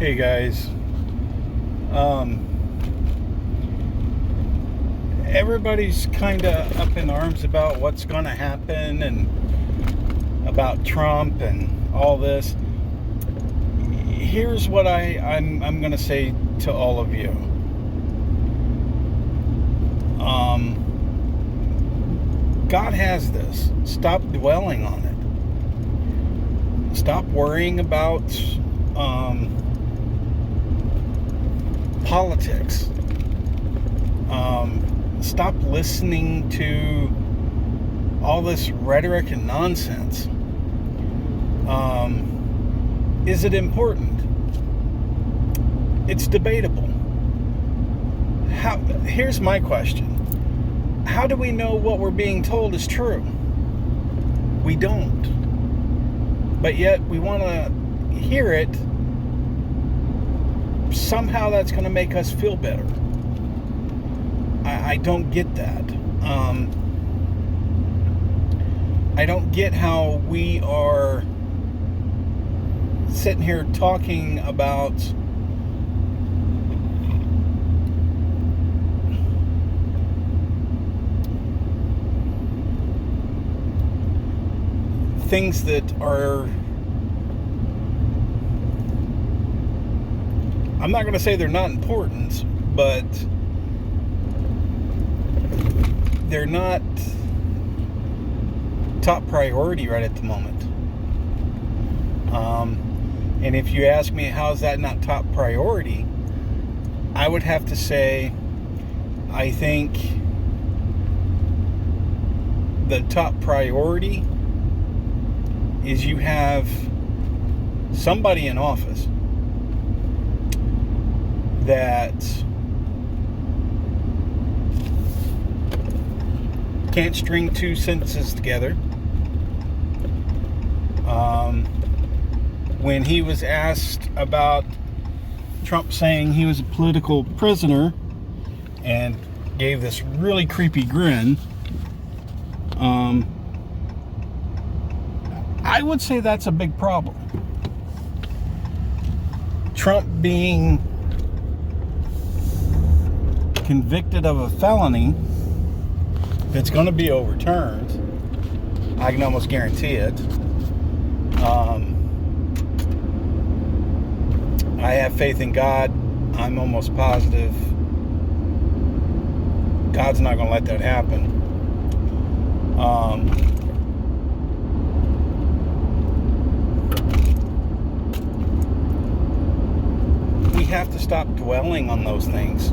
Hey guys, um, everybody's kind of up in arms about what's going to happen and about Trump and all this. Here's what I'm going to say to all of you. God has this. Stop dwelling on it. Stop worrying about politics. Stop listening to all this rhetoric and nonsense. Is it important? It's debatable. Here's my question. How do we know what we're being told is true? We don't. But yet we want to hear it. Somehow that's going to make us feel better. I don't get that. I don't get how we are sitting here talking about things that are, I'm not going to say they're not important, but they're not top priority right at the moment. And if you ask me how's that not top priority, I would have to say I think the top priority is you have somebody in office that can't string two sentences together. When he was asked about Trump saying he was a political prisoner and gave this really creepy grin, I would say that's a big problem. Trump being convicted of a felony that's going to be overturned, I can almost guarantee it. I have faith in God. I'm almost positive God's not going to let that happen. We have to stop dwelling on those things.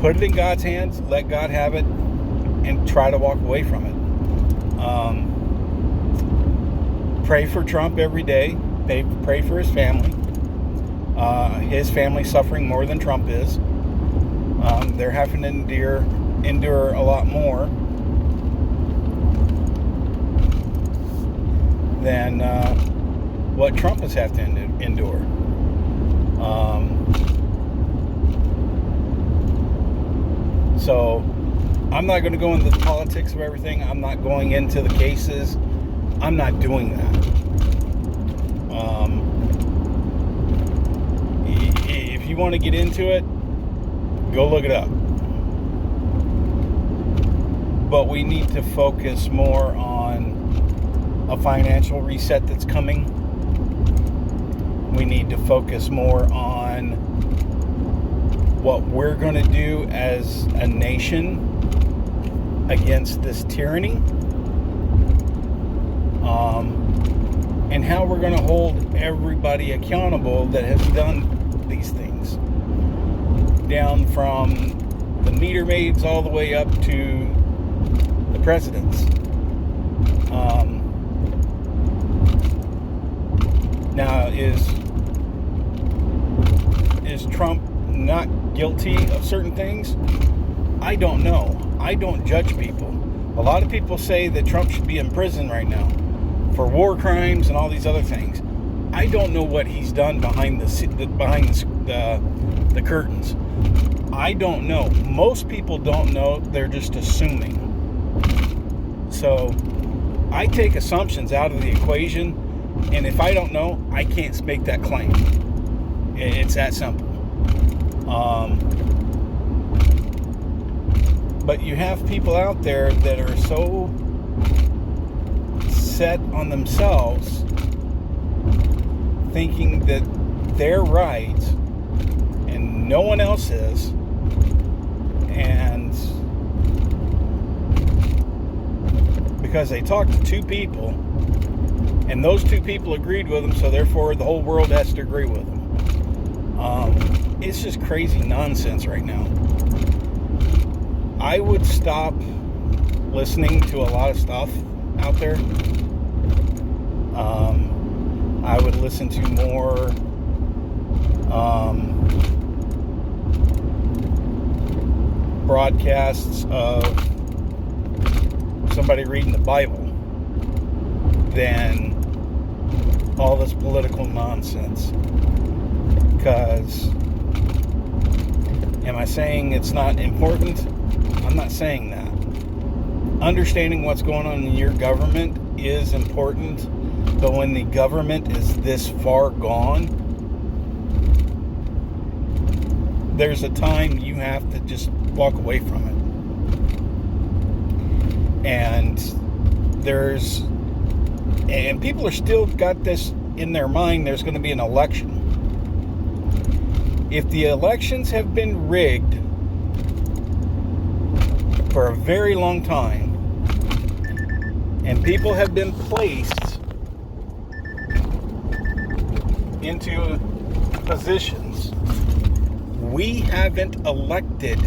Put it in God's hands, let God have it, and try to walk away from it. Pray for Trump every day. Pray for his family. His family's suffering more than Trump is. They're having to endure a lot more than what Trump has had to endure. So I'm not going to go into the politics of everything. I'm not going into the cases. I'm not doing that. If you want to get into it, go look it up. But we need to focus more on a financial reset that's coming. We need to focus more on what we're going to do as a nation against this tyranny, and how we're going to hold everybody accountable that has done these things, down from the meter maids all the way up to the presidents. Now, is Trump not guilty of certain things? I don't know. I don't judge people. A lot of people say that Trump should be in prison right now for war crimes and all these other things. I don't know what he's done behind the curtains. I don't know. Most people don't know. They're just assuming. So I take assumptions out of the equation, and if I don't know, I can't make that claim. It's that simple. But you have people out there that are so set on themselves, thinking that they're right and no one else is, and because they talked to two people and those two people agreed with them, so therefore the whole world has to agree with them. It's just crazy nonsense right now. I would stop listening to a lot of stuff out there. I would listen to more broadcasts of somebody reading the Bible than all this political nonsense. Because, am I saying it's not important? I'm not saying that. Understanding what's going on in your government is important, but when the government is this far gone, there's a time you have to just walk away from it. And people are still got this in their mind, there's going to be an election. If the elections have been rigged for a very long time, and people have been placed into positions, we haven't elected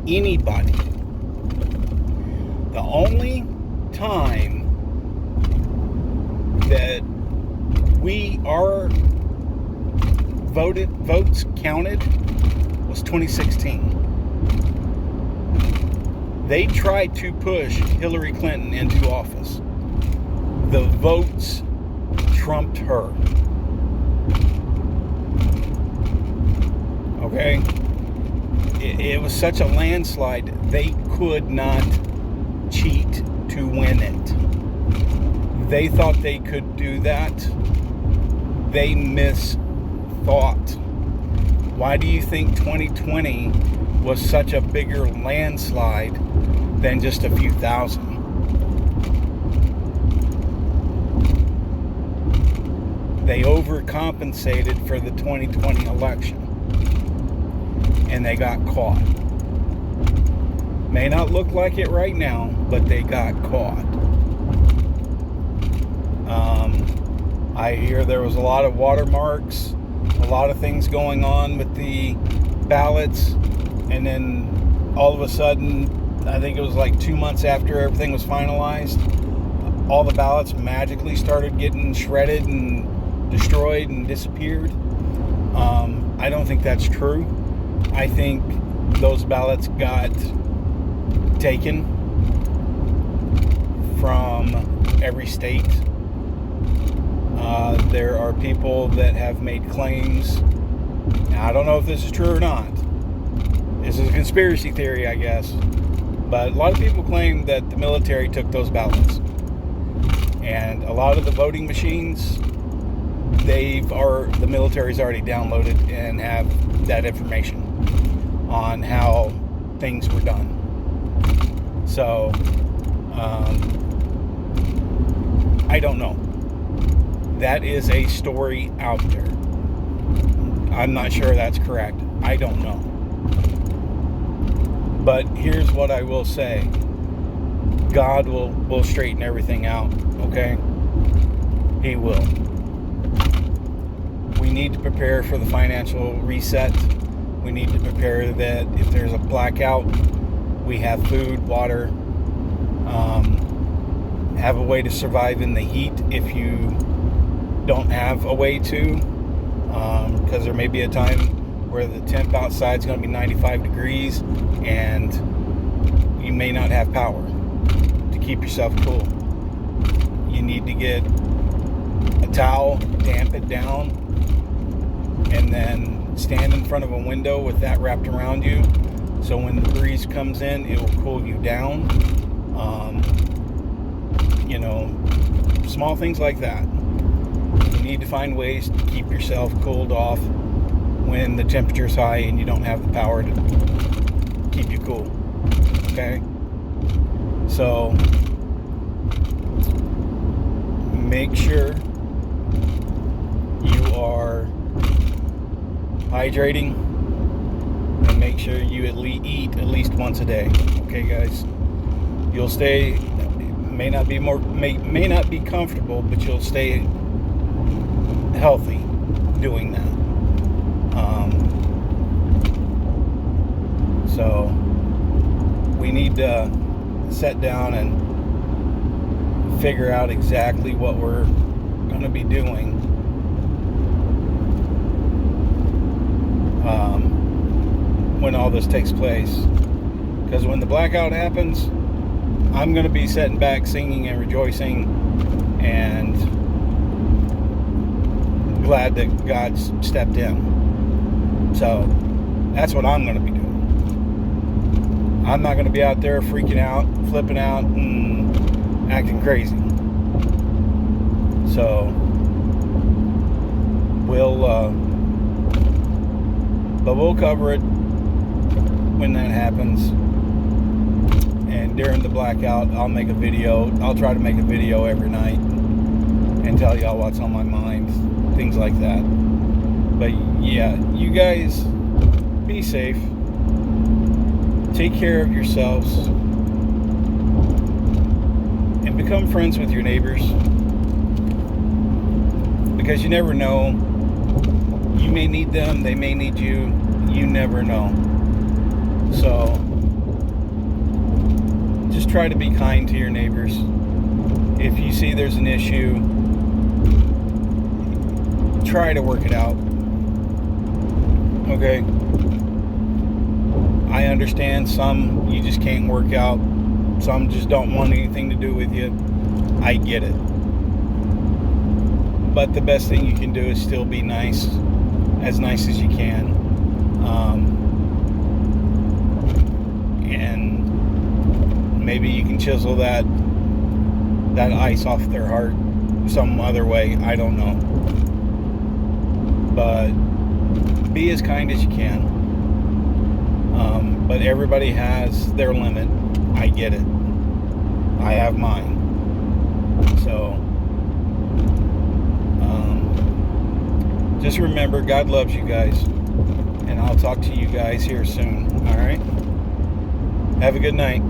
anybody. The only time that our votes counted was 2016. They tried to push Hillary Clinton into office. The votes trumped her. Okay? It was such a landslide, they could not cheat to win it. They thought they could do that. They misthought. Why do you think 2020 was such a bigger landslide than just a few thousand? They overcompensated for the 2020 election. And they got caught. May not look like it right now, but they got caught. I hear there was a lot of watermarks, a lot of things going on with the ballots, and then all of a sudden, I think it was like 2 months after everything was finalized, all the ballots magically started getting shredded and destroyed and disappeared. I don't think that's true. I think those ballots got taken from every state. There are people that have made claims. Now, I don't know if this is true or not. This is a conspiracy theory, I guess. But a lot of people claim that the military took those ballots. And a lot of the voting machines, the military's already downloaded and have that information on how things were done. So, I don't know. That is a story out there. I'm not sure that's correct. I don't know. But here's what I will say. God will straighten everything out, okay? He will. We need to prepare for the financial reset. We need to prepare that if there's a blackout, we have food, water, have a way to survive in the heat if you don't have a way to, because there may be a time where the temp outside is going to be 95 degrees and you may not have power to keep yourself cool. You need to get a towel, damp it down, and then stand in front of a window with that wrapped around you, so when the breeze comes in, it will cool you down. Small things like that. You need to find ways to keep yourself cooled off when the temperature's high and you don't have the power to keep you cool. Okay? So make sure you are hydrating, and make sure you eat at least once a day. Okay, guys? You'll stay, may not be comfortable, but you'll stay healthy doing that. So we need to sit down and figure out exactly what we're going to be doing when all this takes place. Because when the blackout happens, I'm going to be sitting back singing and rejoicing and glad that God's stepped in. So that's what I'm going to be doing. I'm not going to be out there freaking out, flipping out, and acting crazy. So we'll cover it when that happens. And during the blackout, I'll make a video. I'll try to make a video every night and tell y'all what's on my mind, things like that. But yeah, you guys be safe. Take care of yourselves. And become friends with your neighbors. Because you never know. You may need them, they may need you. You never know. So just try to be kind to your neighbors. If you see there's an issue, try to work it out. Okay? I understand some you just can't work out. Some just don't want anything to do with you. I get it. But the best thing you can do is still be nice as you can. And maybe you can chisel that ice off their heart some other way. I don't know. But be as kind as you can. But everybody has their limit. I get it. I have mine. So just remember, God loves you guys. And I'll talk to you guys here soon. All right? Have a good night.